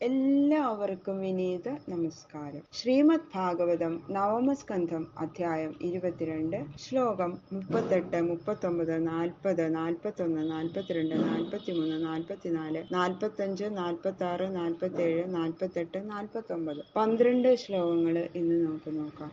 എല്ലാവർക്കും വിനീത നമസ്കാരം. ശ്രീമദ് ഭാഗവതം നവമസ്കന്ധം അധ്യായം 22 ശ്ലോകം 38, 39, 40, 41, 42, 43, 44, 45, 46, 47, 48, 49 12 ശ്ലോകങ്ങൾ ഇന്ന് നമുക്ക് നോക്കാം.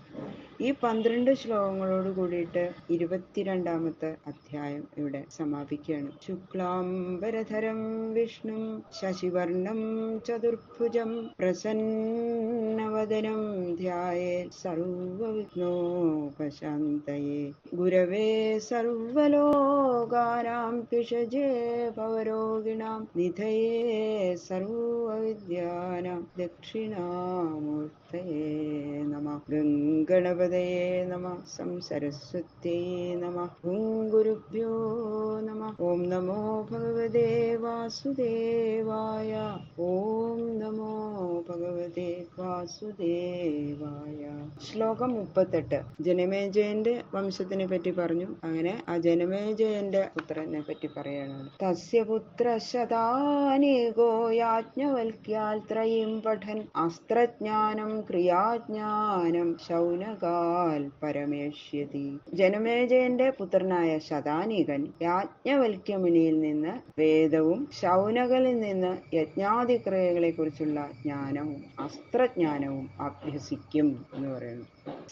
ഈ 12 ശ്ലോകങ്ങളോട് കൂടിയിട്ട് 22ാമത്തെ അധ്യായം ഇവിടെ സമാപിക്കുകയാണ്. ശുക്ലാംബരധരം വിഷ്ണു ശശിവർണം ചതുർഭുജം പ്രസന്നവദനം ധ്യായേത് സർവവിഘ്നോപശാന്തയേ ഗുരവേ സർവലോകാനാം ഭിഷജേ ഭവരോഗിണാം നിധയേ സർവവിദ്യാനാം ദക്ഷിണാമൂർത്തയേ നമഃ. ഗംഗണപതയേ നമഃ. സംസരസ്വത്യേ നമഃ. ഗുരുഭ്യോ നമഃ. ഓം നമോ ഭഗവതേ വാസുദേവായ. ഓം നമോ ഭഗവതേ വാസുദേവായ. ശ്ലോകം 38 ജനമേജയന്റെ വംശത്തിനെ പറ്റി പറഞ്ഞു. അങ്ങനെ ആ ജനമേജയന്റെ പുത്രനെ പറ്റി പറയണം. തസ്യ പുത്ര ശതാനേകോ യാജ്ഞവൽക്യാൽ ത്രയീം പഠൻ അസ്ത്രജ്ഞാനം ക്രിയാജ്ഞാനം ശൗനകാൽ പരമേഷ്യതി. ജനമേജയന്റെ പുത്രനായ ശതാനീകൻ യാജ്ഞവൽക്യമുനിയിൽ നിന്ന് വേദവും ശൗനകലിൽ നിന്ന് യജ്ഞാദിക്രിയകളെ കുറിച്ചുള്ള ജ്ഞാനവും അസ്ത്രജ്ഞാനവും അഭ്യസിക്കും എന്ന് പറയുന്നു.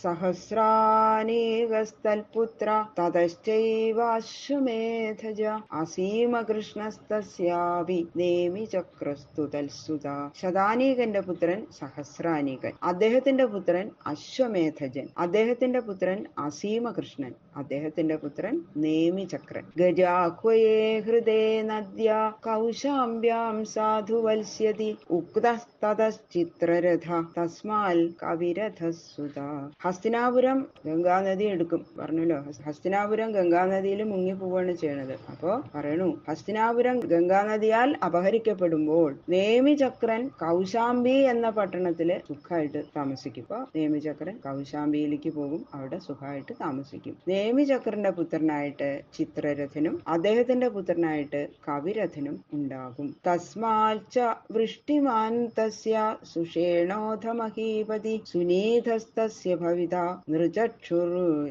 സഹസ്രാനേകസ്തൽപുത്ര തതശ്ചൈവാശ്വമേധജ അസീമകൃഷ്ണസ്തസ്യാപി നേമി ചക്രസ്തു തൽസുത. ശതാനീകന്റെ പുത്രൻ സഹസ്രാനീകൻ, അദ്ദേഹത്തിന്റെ പുത്രൻ അശ്വമേധജൻ, അദ്ദേഹത്തിന്റെ പുത്രൻ അസീമകൃഷ്ണൻ, അദ്ദേഹത്തിന്റെ പുത്രൻ നേമിചക്രൻ. ഗജാഹ്വയേ ഹൃദേ നദ്യ കൗശാംബ്യാം സാധുവത്സ്യതി ഉക്തസ്തതശ്ചിത്രരഥ തസ്മാൽ കവിരഥസുത. ഹസ്തിനാപുരം ഗംഗാനദി എടുക്കും പറഞ്ഞല്ലോ. ഹസ്തിനാപുരം ഗംഗാനദിയിൽ മുങ്ങിപ്പോവാണ് ചെയ്യണത്. അപ്പോ പറയണു, ഹസ്തിനാപുരം ഗംഗാനദിയാൽ അപഹരിക്കപ്പെടുമ്പോൾ നേമിചക്രൻ കൗശാംബി എന്ന പട്ടണത്തില് സുഖമായിട്ട് താമസിക്കും. അപ്പൊ നേമിചക്രൻ കൗശാംബിയിലേക്ക് പോകും, അവിടെ സുഖമായിട്ട് താമസിക്കും. നേമിചക്രന്റെ പുത്രനായിട്ട് ചിത്രരഥനും അദ്ദേഹത്തിന്റെ പുത്രനായിട്ട് കവിരഥനും ഉണ്ടാകും. തസ്മാച്ച വൃഷ്ടിമാൻ തസ്യ സുഷേണോധ മഹീപതി സുനീധസ്തസ്യ ഭവിത നൃചക്ഷുർ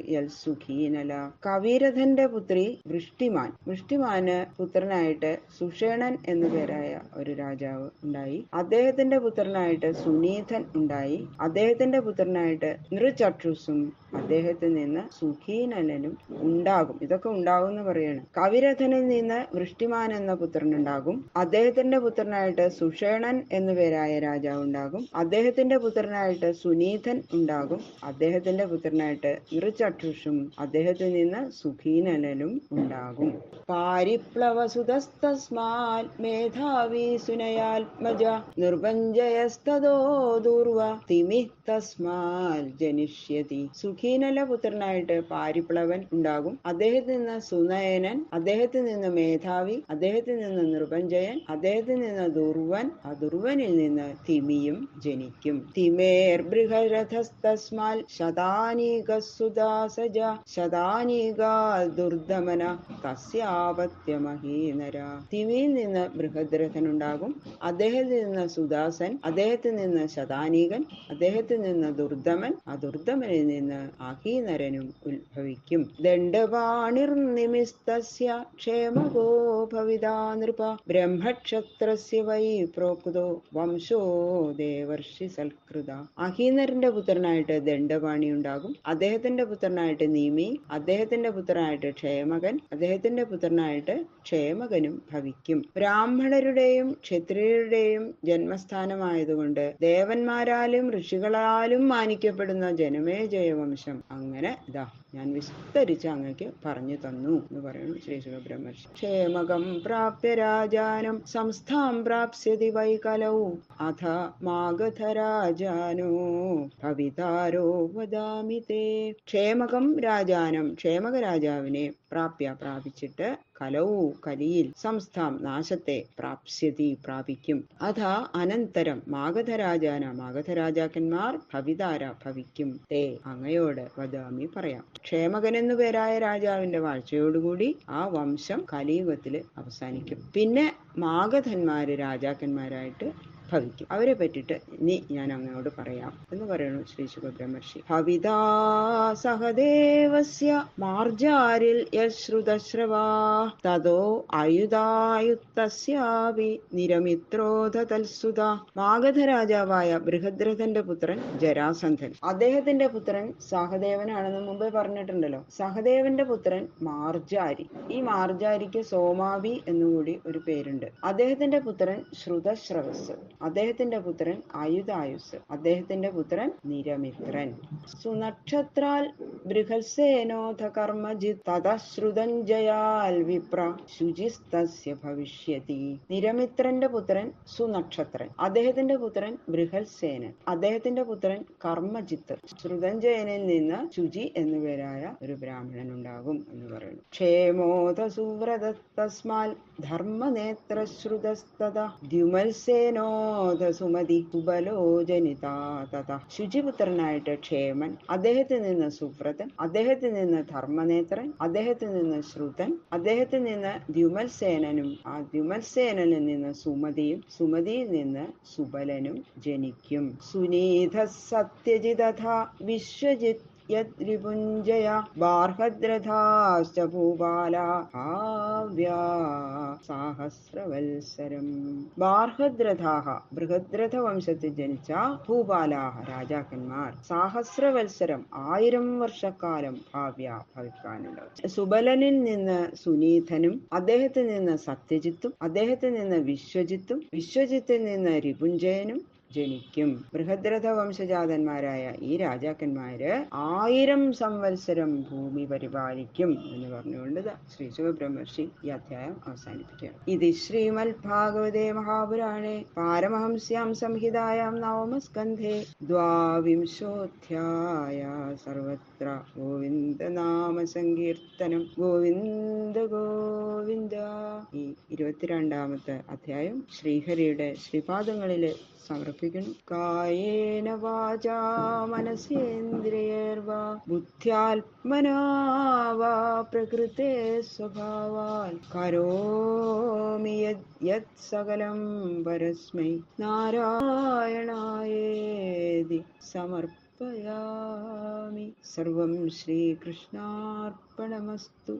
യൽസുഖീനല. കവിരഥന്റെ പുത്രി വൃഷ്ടിമാൻ, വൃഷ്ടിമാന് പുത്രനായിട്ട് സുഷേണൻ എന്നു പേരായ ഒരു രാജാവ് ഉണ്ടായി. അദ്ദേഹത്തിന്റെ പുത്രനായിട്ട് സുനീധൻ ഉണ്ടായി. അദ്ദേഹത്തിന്റെ പുത്രനായിട്ട് നൃചക്ഷുസും അദ്ദേഹത്തിൽ നിന്ന് സുഖീനലനും ഉണ്ടാകും. ഇതൊക്കെ ഉണ്ടാകും എന്ന് പറയാണ്. കവിരഥനിൽ നിന്ന് വൃഷ്ടിമാൻ എന്ന പുത്രൻ ഉണ്ടാകും. അദ്ദേഹത്തിന്റെ പുത്രനായിട്ട് സുഷേണൻ എന്നു പേരായ രാജാവ് ഉണ്ടാകും. അദ്ദേഹത്തിന്റെ പുത്രനായിട്ട് സുനീധൻ ഉണ്ടാകും. അദ്ദേഹത്തിന്റെ പുത്രനായിട്ട് നൃചക്ഷുഷും അദ്ദേഹത്തിൽ നിന്ന് സുഖീനലനും ഉണ്ടാകും. പാരിപ്ലവസുതസ്തസ്മാൽ മേധാവി സുനയാത്മജ നിർഭഞ്ജയസ്തദോ ദൂർവ തിമി തസ്മാൽ ജനിഷ്യതി. സുഖീനല പുത്രനായിട്ട് പാരിപ്ലവൻ ഉണ്ടാകും. അദ്ദേഹത്തിൽ നിന്ന് സുനയനൻ, അദ്ദേഹത്തിൽ നിന്ന് മേധാവി, അദ്ദേഹത്തിൽ നിന്ന് നിർഭഞ്ജയൻ, അദ്ദേഹത്തിൽ നിന്ന് ദുർവൻ, ആ ദുർവനിൽ നിന്ന് തിമിയും ജനിക്കും. തിമേർ ബൃഹരഥസ്തസ്മാൽ ശതാനീകസുദാസജ ശതാനീകാ ദുർദമന തസ്യാപത്യമഹീനര. തിമിയിൽ നിന്ന് ബൃഹദ്രഥനുണ്ടാകും. അദ്ദേഹത്തിൽ നിന്ന് സുദാസൻ, അദ്ദേഹത്തിൽ നിന്ന് ശതാനീകൻ, അദ്ദേഹത്തിൽ നിന്ന് ദുർദമൻ, ആ ദുർദമനിൽ നിന്ന് അഹീനരനും ഉത്ഭവിക്കും. ദണ്ഡപാണിർ നിമിസ്തസ്യ ക്ഷേമകോ ഭവിതാ നൃപ ബ്രഹ്മക്ഷത്രസ്യ വൈ പ്രോക്തോ വംശോ ദേവർഷി സൽകൃത. അഹീനരന്റെ പുത്രനായിട്ട് ദണ്ഡപാണി ഉണ്ടാകും. അദ്ദേഹത്തിന്റെ പുത്രനായിട്ട് നീമി, അദ്ദേഹത്തിന്റെ പുത്രനായിട്ട് ക്ഷേമകൻ, അദ്ദേഹത്തിന്റെ പുത്രനായിട്ട് ക്ഷേമകനും ഭവിക്കും. ബ്രാഹ്മണരുടെയും ക്ഷത്രിയരുടെയും ജന്മസ്ഥാനമായതുകൊണ്ട് ദേവന്മാരാലും ഋഷികളാലും മാനിക്കപ്പെടുന്ന ജനമേജയ വംശം അങ്ങനെ ഞാൻ വിസ്തരിച്ച് അങ്ങക്ക് പറഞ്ഞു തന്നു എന്ന് പറയുന്നു ശ്രീ സുബ്രഹ്മണ്യ. ക്ഷേമകം പ്രാപ്യ രാജാനം സംസ്ഥാം പ്രാപ്സ്യതി വൈകലൗ അഥ മാഗധരാജാനോ ഭവിതാരോ വദാമി തേ. ക്ഷേമകം രാജാനം, ക്ഷേമക രാജാവിനെ പ്രാപ്യ പ്രാപിച്ചിട്ട് കലൗ കലിയിൽ സംസ്ഥാം നാശത്തെ പ്രാപ്സ്യതി പ്രാപിക്കും. അഥ അനന്തരം മാഗധരാജാന മാഗധരാജാക്കന്മാർ ഭവിതാര ഭവിക്കും തേ അങ്ങയോട് വദാമി പറയാം. ക്ഷേമകനെന്നു പേരായ രാജാവിന്റെ വാഴ്ചയോടുകൂടി ആ വംശം കലിയുഗത്തില് അവസാനിക്കും. പിന്നെ മാഗധന്മാര് രാജാക്കന്മാരായിട്ട് ഭവിക്കും. അവരെ പറ്റിയിട്ട് ഇനി ഞാൻ അങ്ങയോട് പറയാം എന്ന് പറയുന്നു ശ്രീ ശുകബ്രഹ്മർഷി. ഭവിതാ സഹദേവസ്യ മാർജാരിൽ യശ്രുതശ്രവാ തതോ അയുധായുക്തസ്യാപി നിരമിത്രോധ തൽസുത. മാഗധ രാജാവായ ബൃഹദ്രഥന്റെ പുത്രൻ ജരാസന്ധൻ, അദ്ദേഹത്തിന്റെ പുത്രൻ സഹദേവനാണെന്ന് മുമ്പേ പറഞ്ഞിട്ടുണ്ടല്ലോ. സഹദേവന്റെ പുത്രൻ മാർജാരി. ഈ മാർജാരിക്ക് സോമാവി എന്നുകൂടി ഒരു പേരുണ്ട്. അദ്ദേഹത്തിന്റെ പുത്രൻ ശ്രുതശ്രവസ്, അദ്ദേഹത്തിന്റെ പുത്രൻ അയുധായുസ്, അദ്ദേഹത്തിന്റെ പുത്രൻ നിരമിത്രൻ. സുനക്ഷത്രാൽ ബൃഹത്സേനോധ കർമ്മജിത് തതശ്രുതഞ്ജയാൽ വിപ്ര ശുചിസ്തസ്യ ഭവിഷ്യതി. നിരമിത്രന്റെ പുത്രൻ സുനക്ഷത്രൻ, അദ്ദേഹത്തിന്റെ പുത്രൻ ബൃഹത്സേനൻ, അദ്ദേഹത്തിന്റെ പുത്രൻ കർമ്മജിത്ത്. ശ്രുതഞ്ജയനിൽ നിന്ന് ശുചി എന്നുപേരായ ഒരു ബ്രാഹ്മണൻ ഉണ്ടാകും എന്ന് പറയുന്നു. ക്ഷേമോധ സുവ്രത തസ്മാൽ ധർമ്മനേത്രശ്രുതസ്തത ദ്യുമത്സേനോധ സുമതി സുബലോജനിതാ തത. ശുചിപുത്രനായിട്ട് ക്ഷേമൻ, അദ്ദേഹത്തിൽ നിന്ന് സുവ്രതൻ, അദ്ദേഹത്തിൽ നിന്ന് ധർമ്മനേത്രൻ, അദ്ദേഹത്തിൽ നിന്ന് ശ്രുതൻ, അദ്ദേഹത്തിൽ നിന്ന് ദ്യുമത്സേനനും, ആ ദ്യുമത്സേനനിൽ നിന്ന് സുമതിയും, സുമതിയിൽ നിന്ന് സുബലനും ജനിക്കും. സുനീത സത്യജിതഥ വിശ്വജിത് യദ്രിപുഞ്ജയ ബാർഹദ്രഥാശ്ച ഭൂപാല ഭാവ്യാ സാഹസ്രവത്സരം. ബാർഹദ്രഥാഹ ബൃഹദ്രഥ വംശത്തിൽ ജനിച്ച ഭൂപാലാഹ രാജാക്കന്മാർ സാഹസ്രവത്സരം 1000 വർഷക്കാലം ഭാവ്യ ഭവിക്കാനുള്ളത്. സുബലനിൽ നിന്ന് സുനീതനും, അദ്ദേഹത്തിൽ നിന്ന് സത്യജിത്തും, അദ്ദേഹത്തിൽ നിന്ന് വിശ്വജിത്തും, വിശ്വജിത്തിൽ നിന്ന് രിപുഞ്ജയനും ജനിക്കും. ബൃഹദ്രഥ വംശജാതന്മാരായ ഈ രാജാക്കന്മാര് 1000 സംവത്സരം ഭൂമി പരിപാലിക്കും എന്ന് പറഞ്ഞുകൊണ്ട് ശ്രീ ശുകബ്രഹ്മർഷി ഈ അധ്യായം അവസാനിപ്പിക്കുകയാണ്. ഇത് ശ്രീമദ് ഭാഗവതേ മഹാപുരാണേ പാരമഹംസ്യാം സംഹിതായാം നവമസ്കന്ധേ ദ്വാവിംശോധ്യായ. സർവത്ര ഗോവിന്ദ നാമ സങ്കീർത്തനം. ഗോവിന്ദ ഗോവിന്ദ. ഈ 22ാമത്തെ അധ്യായം ശ്രീഹരിയുടെ ശ്രീപാദങ്ങളില് സമർപ്പിക്കുന്നു. കായേന വാചാ മനസേന്ദ്രിയർവാ ബുദ്ധ്യാത്മനാ വാ പ്രകൃതേ സ്വഭാവാൽ കരോമി യത് സകലം പരസ്മൈ നാരായണായേതി സമർപ്പയാമി. സർവം ശ്രീകൃഷ്ണാർപ്പണമസ്തു.